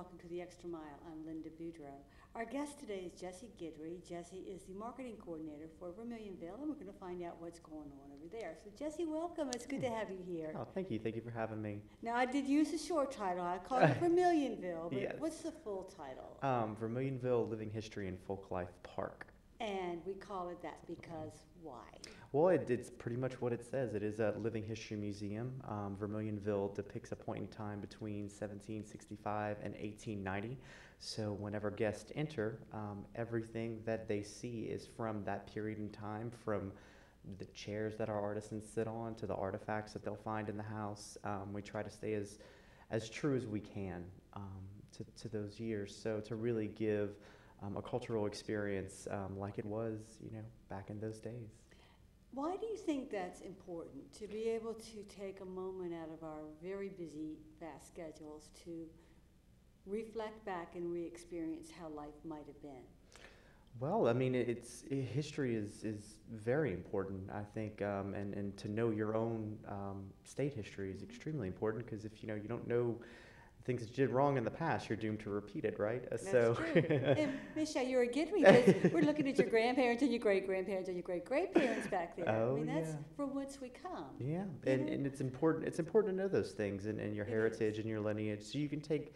welcome to The Extra Mile. I'm Linda Boudreau. Our guest today is Jessie Guidry. Jessie is the marketing coordinator for Vermilionville, and we're going to find out what's going on over there. So Jessie, welcome. It's good to have you here. Oh, thank you. Thank you for having me. Now, I did use a short title. I called it Vermilionville, but Yes. what's the full title? Vermilionville Living History and Folk Life Park. And we call it that because why? Well, it's pretty much what it says. It is a living history museum. Vermilionville depicts a point in time between 1765 and 1890. So whenever guests enter, everything that they see is from that period in time, from the chairs that our artisans sit on to the artifacts that they'll find in the house. We try to stay as true as we can to those years. So to really give a cultural experience like it was, back in those days. Why do you think that's important, to be able to take a moment out of our very busy, fast schedules to reflect back and re-experience how life might have been? Well, I mean, history is very important, I think, and to know your own state history is extremely important, because if you don't know things that you did wrong in the past, you're doomed to repeat it, right? That's true. And Michelle, you're a Guidry, because we're looking at your grandparents and your great-grandparents and your great-great-parents back there. Oh, I mean, that's yeah. from whence we come. Yeah, and it's important. It's important to know those things and your heritage and your lineage, so you can take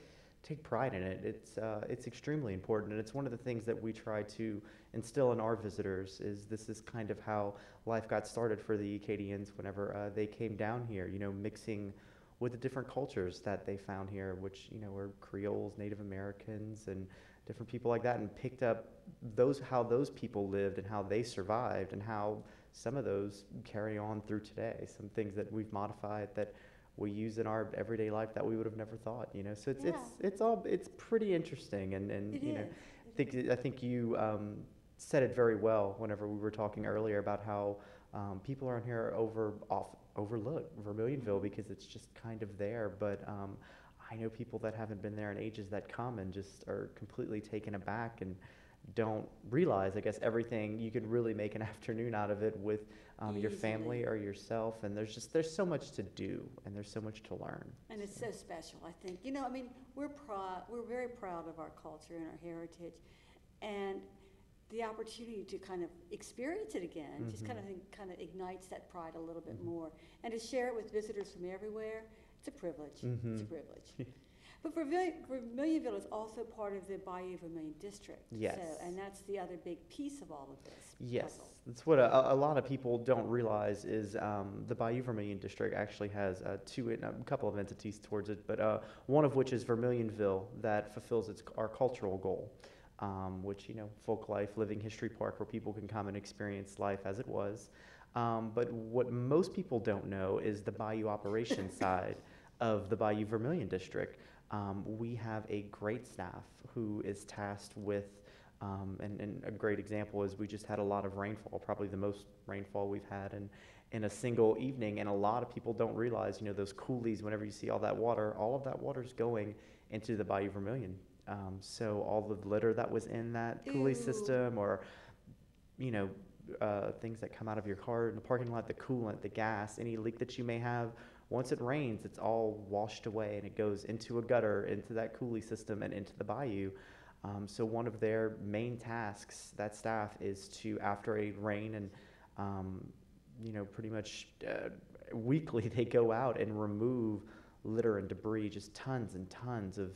pride in it. It's extremely important, and it's one of the things that we try to instill in our visitors. This is kind of how life got started for the Acadians whenever they came down here. Mixing with the different cultures that they found here, which were Creoles, Native Americans, and different people like that, and picked up how those people lived and how they survived, and how some of those carry on through today. Some things that we've modified that we use in our everyday life that we would have never thought. So it's pretty interesting, and I think you said it very well whenever we were talking earlier about how people around here overlook Vermilionville because it's just kind of there. But I know people that haven't been there in ages that come and just are completely taken aback and don't realize, I guess, everything. You could really make an afternoon out of it with your family or yourself, and there's so much to do and there's so much to learn. And it's so special, I think. We're very proud of our culture and our heritage, and the opportunity to kind of experience it again just kind of ignites that pride a little bit more, and to share it with visitors from everywhere. It's a privilege. It's a privilege. But Vermilionville is also part of the Bayou Vermilion District. Yes. And that's the other big piece of all of this. Yes. Puzzle. That's what a lot of people don't realize is the Bayou Vermilion District actually has a couple of entities towards it, but one of which is Vermilionville, that fulfills our cultural goal, which, folk life, living history park, where people can come and experience life as it was. But what most people don't know is the Bayou operations side of the Bayou Vermilion District. We have a great staff who is tasked with, and a great example is we just had a lot of rainfall, probably the most rainfall we've had in a single evening, and a lot of people don't realize, those coulees, whenever you see all that water is going into the Bayou Vermilion. So all the litter that was in that coulee system, or, things that come out of your car in the parking lot, the coolant, the gas, any leak that you may have, once it rains, it's all washed away and it goes into a gutter, into that coulee system, and into the bayou. So one of their main tasks, that staff, is to, after a rain and, pretty much weekly, they go out and remove litter and debris, just tons and tons of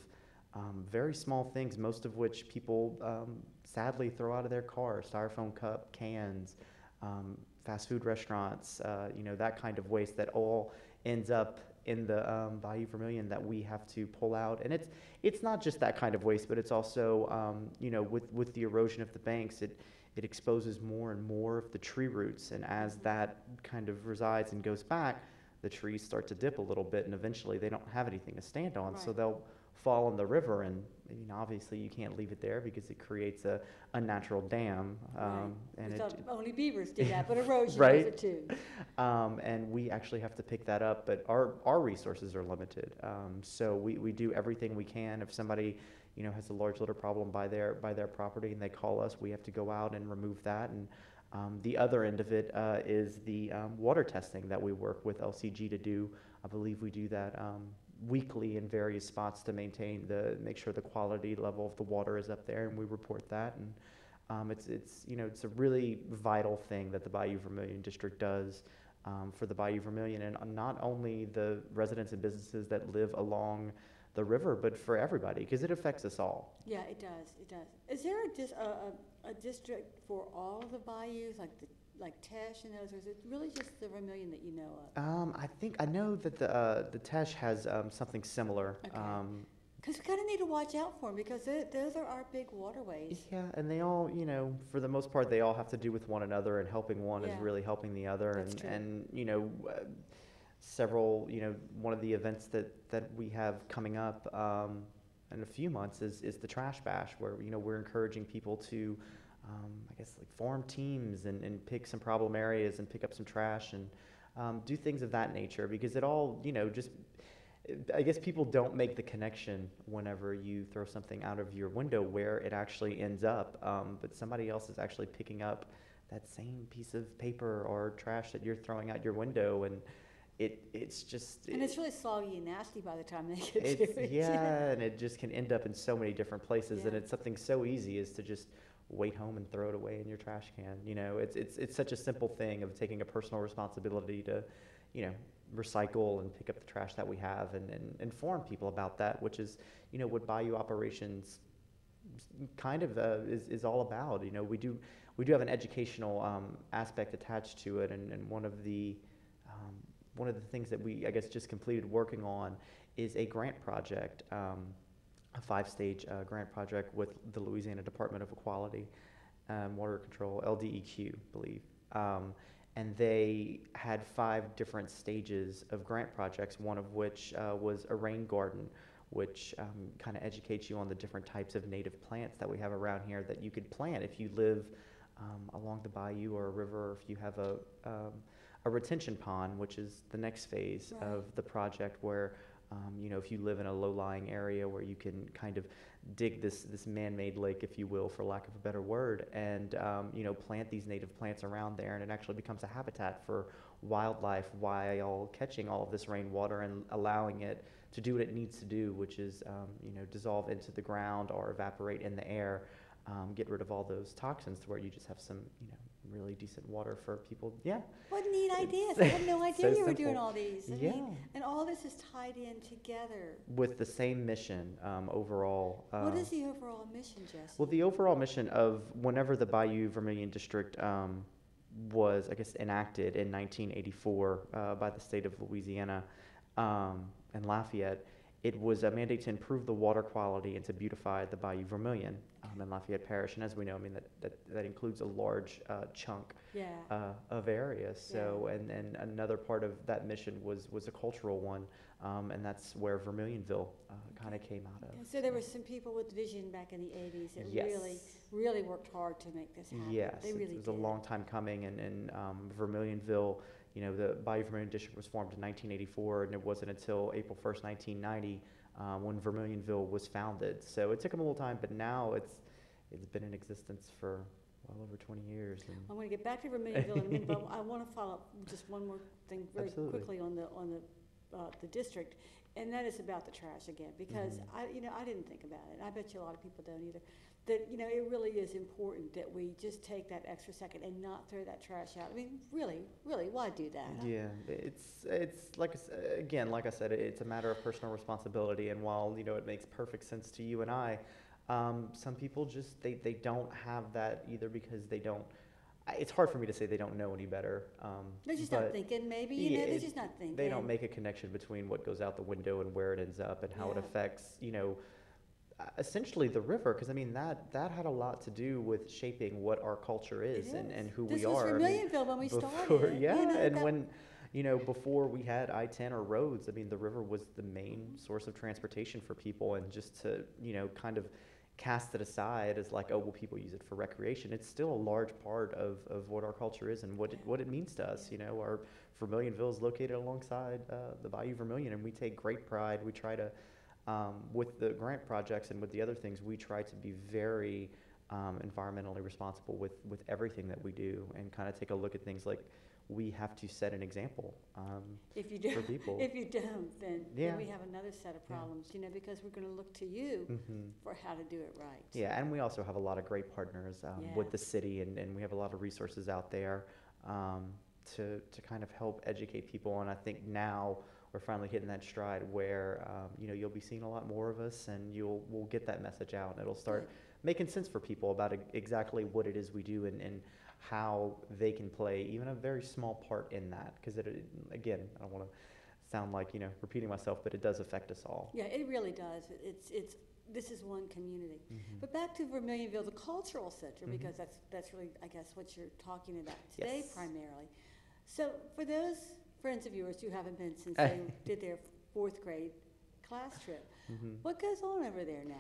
very small things, most of which people sadly throw out of their car, styrofoam cup, cans, fast food restaurants, that kind of waste that all ends up in the Bayou Vermilion that we have to pull out. And it's not just that kind of waste, but it's also, with the erosion of the banks, it exposes more and more of the tree roots. And as that kind of resides and goes back, the trees start to dip a little bit, and eventually they don't have anything to stand on. Right. So they'll fall in the river, and obviously you can't leave it there because it creates a unnatural dam. Right. And only beavers do that, but erosion right? does it too. And we actually have to pick that up, but our resources are limited. So we do everything we can. If somebody has a large litter problem by their property and they call us, we have to go out and remove that. And the other end of it is the water testing that we work with LCG to do. I believe we do that weekly in various spots to make sure the quality level of the water is up there, and we report that. And it's a really vital thing that the Bayou Vermilion District does for the Bayou Vermilion, and not only the residents and businesses that live along the river, but for everybody, because it affects us all. Yeah, it does. It does. Is there a district for all of the bayous, like Tesh and those, or is it really just the Vermilion that you know of? I know that the Tesh has something similar. Okay. Because we kind of need to watch out for them, because those are our big waterways. Yeah, and they all, for the most part, they all have to do with one another, and helping one is Yeah. really helping the other. That's true. And several, one of the events that we have coming up in a few months is the Trash Bash, where, we're encouraging people to, I guess, like form teams and pick some problem areas and pick up some trash and do things of that nature, because it all, just, I guess people don't make the connection whenever you throw something out of your window where it actually ends up, but somebody else is actually picking up that same piece of paper or trash that you're throwing out your window, and it's just... And it's really soggy and nasty by the time they get to it. Yeah, and it just can end up in so many different places, Yeah. and it's something so easy as to just wait home and throw it away in your trash can. It's such a simple thing of taking a personal responsibility to, recycle and pick up the trash that we have, and inform people about that, which is, what Bayou Operations kind of is all about. We do have an educational aspect attached to it, and one of the things that we, I guess, just completed working on is a grant project, a 5-stage grant project with the Louisiana Department of Equality, Water Control, LDEQ, I believe. And they had 5 different stages of grant projects, one of which was a rain garden, which kind of educates you on the different types of native plants that we have around here that you could plant if you live along the bayou or a river, or if you have a retention pond, which is the next phase Right. of the project, where if you live in a low-lying area where you can kind of dig this man-made lake, if you will, for lack of a better word, and plant these native plants around there, and it actually becomes a habitat for wildlife while catching all of this rainwater and allowing it to do what it needs to do, which is dissolve into the ground or evaporate in the air, get rid of all those toxins to where you just have some really decent water for people. Yeah. What neat ideas. I had no idea So you were doing simple. all these. I Yeah. mean, and all this is tied in together. With the same mission overall. What is the overall mission, Jesse? Well, the overall mission of whenever the Bayou Vermilion District was, I guess, enacted in 1984 by the state of Louisiana and Lafayette, it was a mandate to improve the water quality and to beautify the Bayou Vermilion in Lafayette Parish. And as we know, I mean, that includes a large chunk Yeah. of area. So, and another part of that mission was a cultural one, and that's where Vermilionville kind of came out of. And so there were some people with vision back in the 80s that Yes. really worked hard to make this happen. Yes, They really it was did. a long time coming, and Vermilionville, the Bayou Vermilion District was formed in 1984, and it wasn't until April 1st, 1990, when Vermilionville was founded. So it took them a little time, but now it's been in existence for well over 20 years. And I'm going to get back to Vermilionville in a minute, but I want to follow up just one more thing very Absolutely. quickly on the district, and that is about the trash again, because I didn't think about it. I bet you a lot of people don't either. That it really is important that we just take that extra second and not throw that trash out. I mean, really, why do that? yeah, it's like again, like I said, it's a matter of personal responsibility. And while it makes perfect sense to you and I, some people just they don't have that either, because they don't. It's hard for me to say they don't know any better. They're just but not thinking, maybe, yeah, they're just not thinking. they don't make a connection between what goes out the window and where it ends up and how it Yeah. affects, essentially the river. Because I mean, that had a lot to do with shaping what our culture is, It and is. who This we was are. I mean, Vermilionville when we before, started. yeah, and that- when before we had I-10 or roads, I mean, the river was the main source of transportation for people, and just to kind of cast it aside as like, oh, well, people use it for recreation. It's still a large part of what our culture is and what it means to us. Our Vermilionville is located alongside the Bayou Vermilion, and we take great pride. We try to, with the grant projects and with the other things, we try to be very environmentally responsible with everything that we do, and kind of take a look at things like we have to set an example If you for don't, people. if you don't, then Yeah. we have another set of problems, you know, because we're going to look to you for how to do it right. Yeah, and we also have a lot of great partners with the city, and we have a lot of resources out there to kind of help educate people. And I think now we're finally hitting that stride where you know, you'll be seeing a lot more of us, and we'll get that message out, and it'll start making sense for people about exactly what it is we do and how they can play even a very small part in that. Because again, I don't want to sound like, you know, repeating myself, but it does affect us all. Yeah, it really does. This is one community. But back to Vermilionville, the cultural center, because that's really, I guess, what you're talking about today primarily. So for those friends of yours who haven't been since they did their 4th grade class trip, what goes on over there now?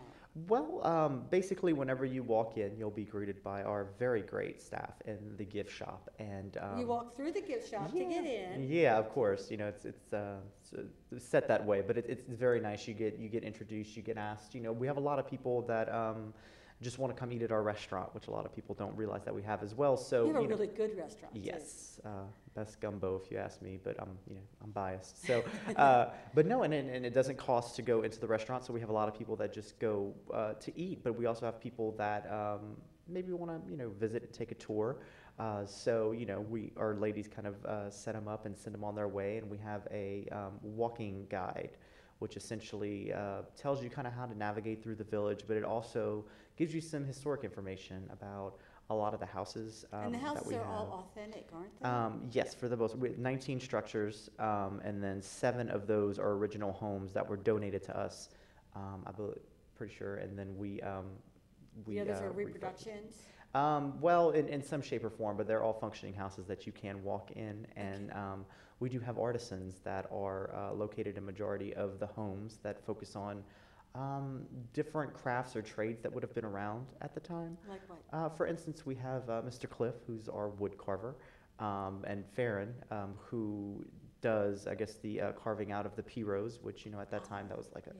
Well, basically, whenever you walk in, you'll be greeted by our very great staff in the gift shop, and you walk through the gift shop to get in. Yeah, of course. You know, it's set that way, but it's very nice. You get introduced, you get asked. You know, we have a lot of people that just want to come eat at our restaurant, which a lot of people don't realize that we have as well. So you have a really good restaurant. Yes, best gumbo if you ask me, but I'm biased. So, but no, and it doesn't cost to go into the restaurant. So we have a lot of people that just go to eat, but we also have people that maybe want to visit and take a tour. So our ladies kind of set them up and send them on their way, and we have a walking guide, which essentially tells you kind of how to navigate through the village, but it also gives you some historic information about a lot of the houses and the houses that we are have. all authentic, aren't they? Yes, for the most. We have 19 structures, and then 7 of those are original homes that were donated to us. Pretty sure, and then we the others are reproductions. Well, in some shape or form, but they're all functioning houses that you can walk in, and we do have artisans that are located in majority of the homes that focus on different crafts or trades that would have been around at the time. Like what? For instance, we have Mr. Cliff, who's our wood carver, and Farron, who does, I guess, the carving out of the pirogues, which at that time that was like it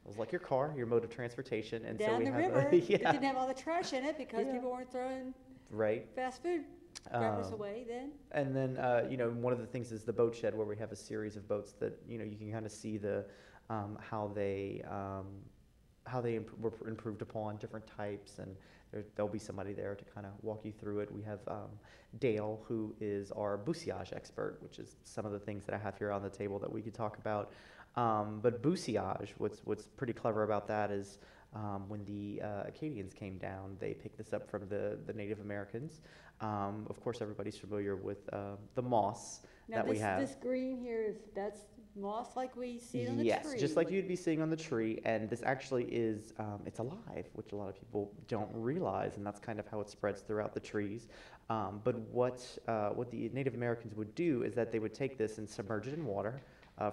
was like your car, your mode of transportation, and down so we the have river. It didn't have all the trash in it because people weren't throwing fast food wrappers away then. And then one of the things is the boat shed, where we have a series of boats that you can kind of see the how they were improved upon, different types, and there'll be somebody there to kind of walk you through it. We have Dale, who is our buciage expert, which is some of the things that I have here on the table that we could talk about. But buciage, what's pretty clever about that is when the Acadians came down, they picked this up from the Native Americans. Of course, everybody's familiar with the moss that we have. This green here that's moss like we see on the tree. Yes, just like you'd be seeing on the tree, and this actually is, it's alive, which a lot of people don't realize, and that's kind of how it spreads throughout the trees. But what the Native Americans would do is that they would take this and submerge it in water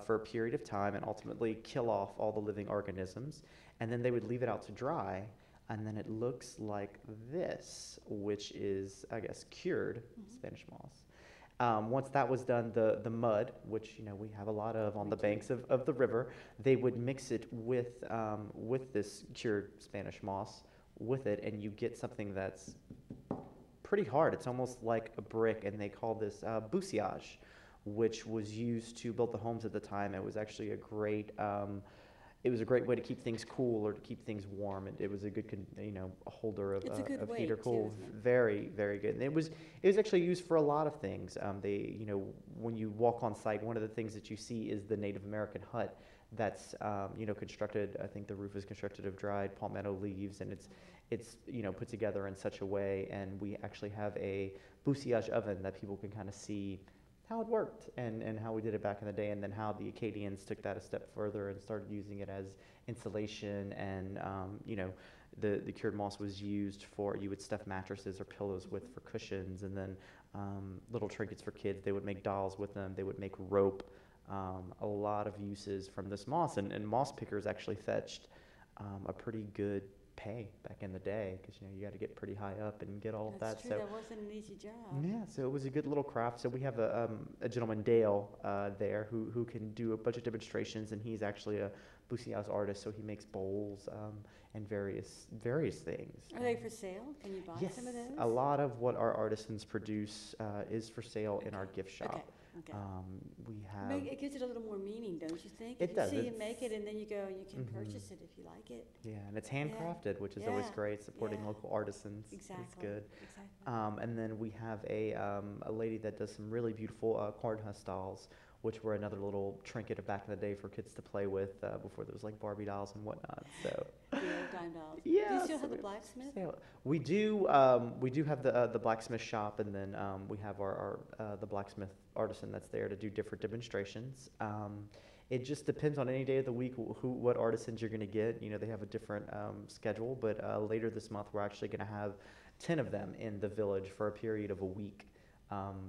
for a period of time and ultimately kill off all the living organisms, and then they would leave it out to dry, and then it looks like this, which is, I guess, cured Spanish moss. Once that was done, the mud, which we have a lot of on the banks of the river, they would mix it with this cured Spanish moss with it, and you get something that's pretty hard. It's almost like a brick, and they call this buciage, which was used to build the homes at the time. It was actually a great way to keep things cool or to keep things warm. It was a good, holder of heat or cool. Very, very good. And it was actually used for a lot of things. When you walk on site, one of the things that you see is the Native American hut that's, constructed. I think the roof is constructed of dried palmetto leaves, and it's put together in such a way. And we actually have a buciage oven that people can kind of see how it worked and how we did it back in the day, and then how the Acadians took that a step further and started using it as insulation, and the cured moss was used for, you would stuff mattresses or pillows with for cushions, and then little trinkets for kids. They would make dolls with them. They would make rope. A lot of uses from this moss, and moss pickers actually fetched a pretty good pay back in the day, because you got to get pretty high up and get all of that. That's true. So That wasn't an easy job. yeah, so it was a good little craft. So we have a gentleman, Dale, there who can do a bunch of demonstrations, and he's actually a Bussias artist, so he makes bowls and various things. Are they for sale? Can you buy Yes, some of those? a lot of what our artisans produce is for sale in our gift shop. Okay. Okay. We have. It gives it a little more meaning, don't you think? It does. You see you make it, and then you go and you can Mhm. purchase it if you like it. Yeah, and it's handcrafted, which is always Yeah. great. Supporting Yeah. local artisans Exactly. is good. Exactly. And then we have a lady that does some really beautiful corn husk dolls, which were another little trinket of back in the day for kids to play with before there was like Barbie dolls and whatnot. So The old dime dolls. yeah, Do you still so have the it's blacksmith? sale. We do. We do have the blacksmith shop, and then we have our the blacksmith artisan that's there to do different demonstrations. It just depends on any day of the week what artisans you're going to get. They have a different schedule, but later this month we're actually going to have 10 of them in the village for a period of a week.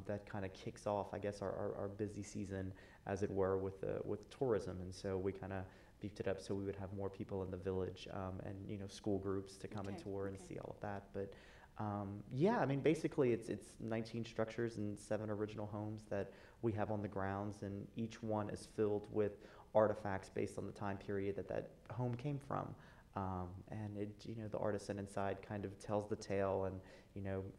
That kind of kicks off, I guess, our busy season, as it were, with tourism, and so we kind of beefed it up so we would have more people in the village, and school groups to come and Okay, tour and okay. see all of that. But yeah, I mean, basically it's 19 structures and 7 original homes that we have on the grounds, and each one is filled with artifacts based on the time period that home came from. And the artisan inside kind of tells the tale, and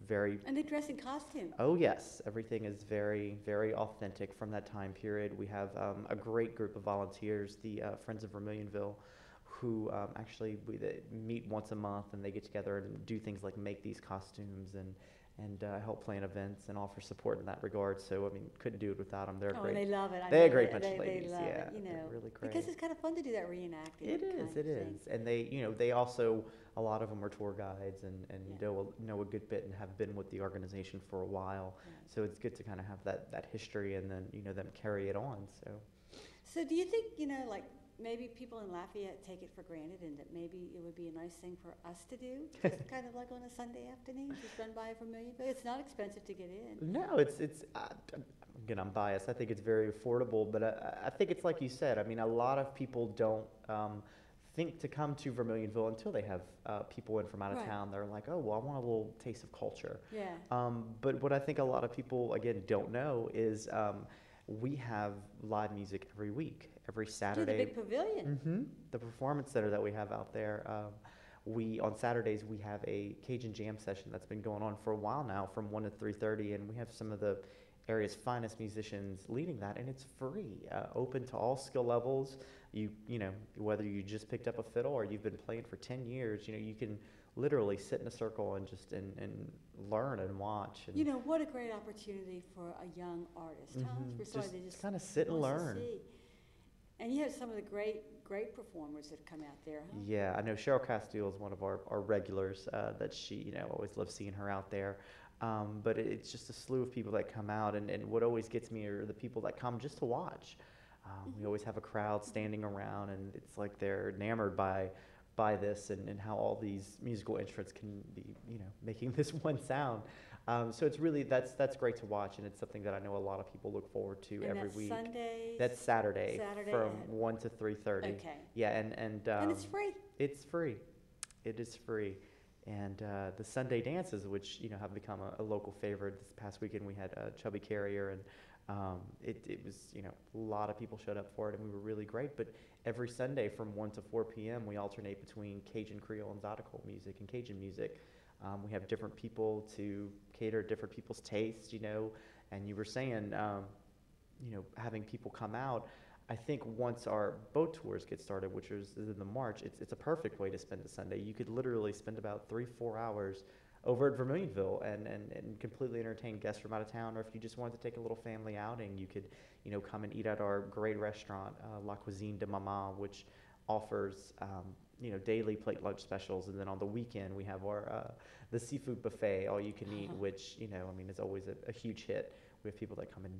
very. And they dress in costume. Oh yes, everything is very, very authentic from that time period. We have a great group of volunteers, the Friends of Vermilionville, who they meet once a month, and they get together and do things like make these costumes and help plan events and offer support in that regard. So I mean, couldn't do it without them. They're Oh, great. and they love it. I They're a know great they- bunch of they ladies. love Yeah, it, they're really great. Because it's kind of fun to do that reenacting. It kind is, of it thing. is. And they also, a lot of them are tour guides and Yeah. know a good bit and have been with the organization for a while. Yeah. So it's good to kind of have that history, and then, them carry it on, so. So do you think, like maybe people in Lafayette take it for granted, and that maybe it would be a nice thing for us to do? Just kind of like on a Sunday afternoon, just run by Vermilionville. It's not expensive to get in. No, it's again, I'm biased. I think it's very affordable, but I think it's like you said. I mean, a lot of people don't think to come to Vermilionville until they have people in from out of Right. town. They're like, oh, well, I want a little taste of culture. Yeah. But what I think a lot of people, again, don't know is we have live music every week, every Do the Saturday. big pavilion. Mm-hmm. The performance center that we have out there. On Saturdays we have a Cajun jam session that's been going on for a while now, from 1 to 3:30, and we have some of the area's finest musicians leading that, and it's free, open to all skill levels. Whether you just picked up a fiddle or you've been playing for 10 years, you can literally sit in a circle and just and learn and watch. And What a great opportunity for a young artist, huh? Mhm. For somebody that Just kind of sit and wants to learn. see. And you have some of the great performers that come out there, huh? Yeah, I know Cheryl Castile is one of our regulars, that she, always love seeing her out there. But it's just a slew of people that come out, and what always gets me are the people that come just to watch. We always have a crowd standing around, and it's like they're enamored by this and how all these musical instruments can be, making this one sound. So it's really, that's great to watch, and it's something that I know a lot of people look forward to And every that's week. Sundays? That's Saturday, Saturday from at- 1 to 3:30. Okay. Yeah, and And it's free. it's free. It is free. And the Sunday dances, which have become a local favorite. This past weekend we had Chubby Carrier, and it was a lot of people showed up for it, and we were really great. But every Sunday from 1 to 4 p.m. we alternate between Cajun Creole and Zydeco music and Cajun music. We have different people to cater different people's tastes, And you were saying, having people come out. I think once our boat tours get started, which is in the March, it's a perfect way to spend a Sunday. You could literally spend about 3-4 hours over at Vermilionville and completely entertain guests from out of town. Or if you just wanted to take a little family outing, you could, come and eat at our great restaurant, La Cuisine de Mama, which offers, daily plate lunch specials. And then on the weekend, we have our the seafood buffet, all you can eat, which, is always a huge hit. We have people that come and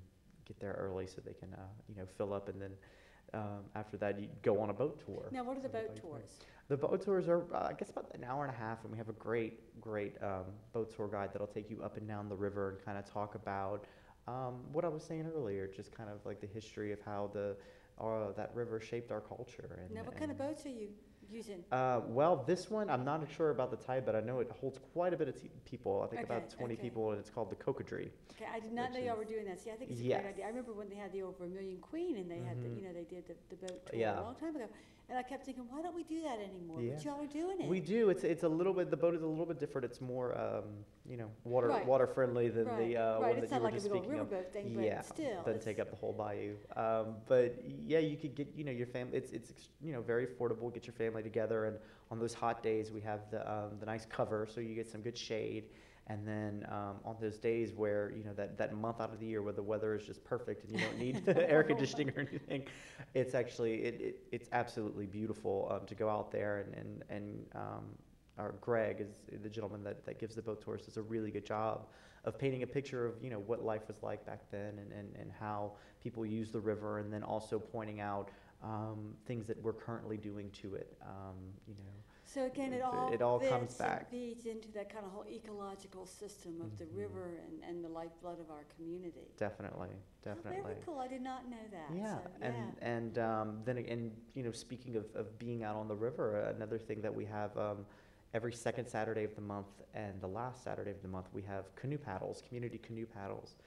get there early so they can, fill up, and then after that you go on a boat tour. Now, what are the boat Everybody tours? plays. The boat tours are, I guess, about an hour and a half, and we have a great boat tour guide that'll take you up and down the river and kind of talk about what I was saying earlier, just kind of like the history of how that river shaped our culture. Now, what kind of boats are you using? Well, this one, I'm not sure about the type, but I know it holds quite a bit of people. I think about 20 people, and it's called the Guidry. Okay, I did not know y'all were doing that. See, I think it's a great idea. I remember when they had the old Vermilion Queen, and they had the, they did the boat tour a long time ago. And I kept thinking, why don't we do that anymore? But y'all are doing it. We do. It's a little bit. The boat is a little bit different. It's more, water friendly than the one that you were just speaking of. It's not like a big old riverboat thing, but still, doesn't take up the whole bayou. But yeah, you could get your family. It's very affordable. Get your family together, and on those hot days we have the nice cover, so you get some good shade. And then on those days where, that month out of the year where the weather is just perfect and you don't need air conditioning or anything, it's actually, it's absolutely beautiful to go out there. And our Greg is the gentleman that gives the boat tours, does a really good job of painting a picture of, what life was like back then and how people use the river, and then also pointing out things that we're currently doing to it, So again, it all comes back. Feeds into that kind of whole ecological system of the river and the lifeblood of our community. Definitely. Oh, very cool. I did not know that. Yeah, So, then again, speaking of being out on the river, another thing that we have every second Saturday of the month and the last Saturday of the month, we have canoe paddles, community canoe paddles.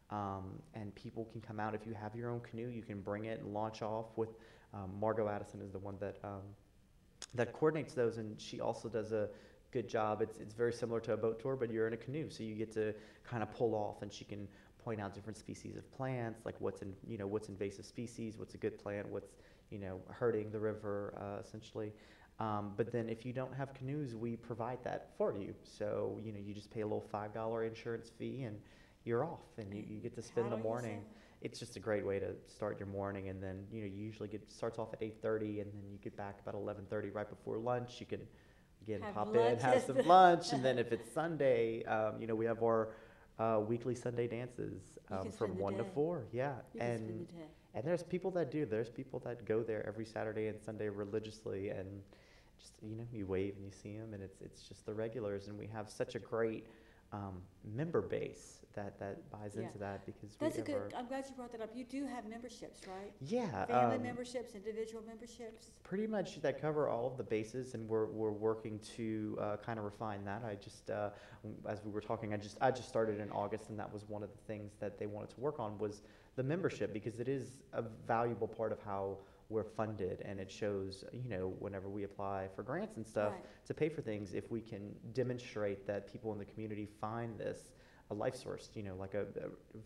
And people can come out. If you have your own canoe, you can bring it and launch off with Margot Addison is the one that coordinates those, and she also does a good job. It's very similar to a boat tour, but you're in a canoe, so you get to kind of pull off, and she can point out different species of plants, like what's invasive species, what's a good plant, what's hurting the river essentially. But then if you don't have canoes, we provide that for you. So you just pay a little $5 insurance fee, and you're off, and you get to spend the morning. It's just a great way to start your morning, and then you usually starts off at 8:30, and then you get back about 11:30 right before lunch. You can again pop in, have some lunch, and then if it's Sunday, we have our weekly Sunday dances from 1 to 4. Yeah, and there's people that do. There's people that go there every Saturday and Sunday religiously, and just you wave and you see them, and it's just the regulars, and we have such a great member base that buys into that, because I'm glad you brought that up. You do have memberships, right? Yeah. Family memberships, individual memberships? Pretty much that cover all of the bases, and we're working to kind of refine that. I just, as we were talking, I just started in August, and that was one of the things that they wanted to work on was the membership, because it is a valuable part of how we're funded, and it shows, whenever we apply for grants and stuff to pay for things, if we can demonstrate that people in the community find this a life source, like a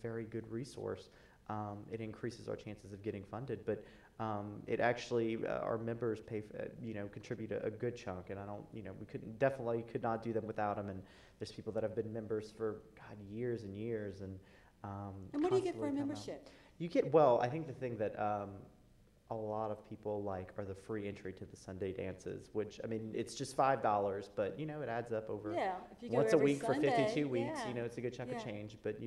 very good resource, it increases our chances of getting funded. But it actually, our members pay, contribute a good chunk, and I don't, we could not do them without them. And there's people that have been members for years and years, and what do you get for a membership? You get, well, I think the thing that a lot of people like are the free entry to the Sunday dances, which, I mean, it's just $5, but, it adds up over once a week for 52 weeks. It's a good chunk of change. But,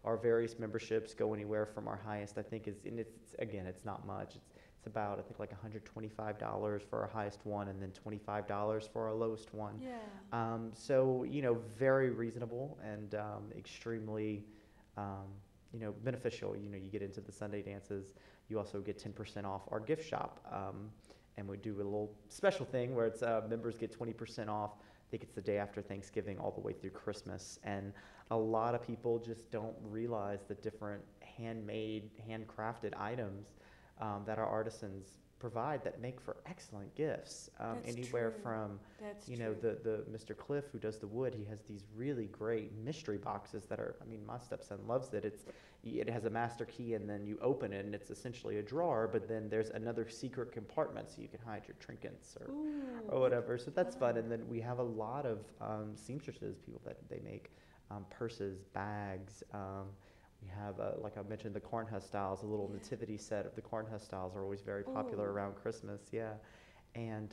our various memberships go anywhere from our highest, I think, it's not much. It's about, I think, like $125 for our highest one, and then $25 for our lowest one. Yeah. So, very reasonable and extremely, beneficial. You get into the Sunday dances. You also get 10% off our gift shop, and we do a little special thing where it's members get 20% off. I think it's the day after Thanksgiving all the way through Christmas, and a lot of people just don't realize the different handmade, handcrafted items that our artisans provide that make for excellent gifts. Anywhere from, the Mr. Cliff who does the wood, he has these really great mystery boxes that are, I mean, my stepson loves it. It has a master key, and then you open it, and it's essentially a drawer, but then there's another secret compartment so you can hide your trinkets or whatever. So that's fun. And then we have a lot of seamstresses, people that they make purses, bags. We have, like I mentioned, the Cornhusk styles, a little nativity set of the Cornhusk styles are always very popular around Christmas, And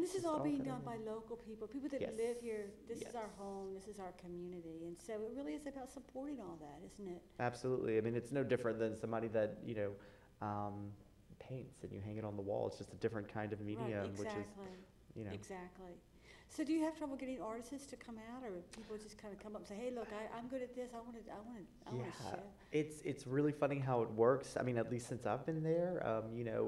this is all being done by local people that live here. This is our home, this is our community. And so it really is about supporting all that, isn't it? Absolutely. I mean, it's no different than somebody that, paints and you hang it on the wall. It's just a different kind of medium, which is, Exactly. So do you have trouble getting artists to come out, or people just kind of come up and say, "Hey, look, I'm good at this. I want to share." It's really funny how it works. I mean, at least since I've been there,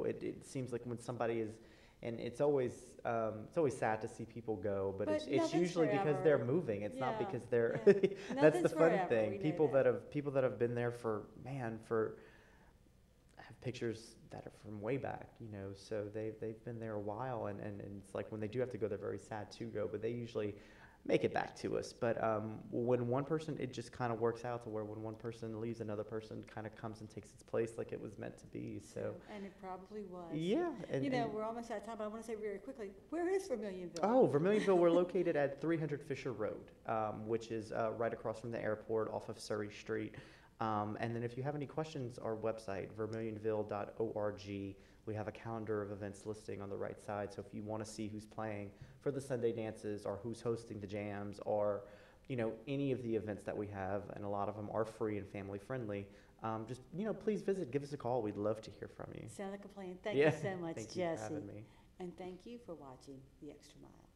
it seems like when somebody is, and it's always sad to see people go, but it's nothing's usually because forever. they're moving. It's not Yeah, because they're. yeah. That's the Nothing's fun forever, thing. we know People that have been there for have pictures that are from way back, so they've been there a while, and it's like when they do have to go, they're very sad to go, but they usually make it back to us. But when one person, it just kind of works out to where when one person leaves, another person kind of comes and takes its place like it was meant to be. So and it probably was. yeah, and We're almost out of time, but I want to say very quickly, where is Vermilionville? oh, Vermilionville, we're located at 300 Fisher Road, which is right across from the airport off of Surrey Street. And then if you have any questions, our website, vermilionville.org, we have a calendar of events listing on the right side. So if you want to see who's playing for the Sunday dances or who's hosting the jams or, any of the events that we have, and a lot of them are free and family friendly, just, please visit, give us a call. We'd love to hear from you. Sounds like a plan. Thank you so much, Thank Jesse. you for having me. And thank you for watching The Extra Mile.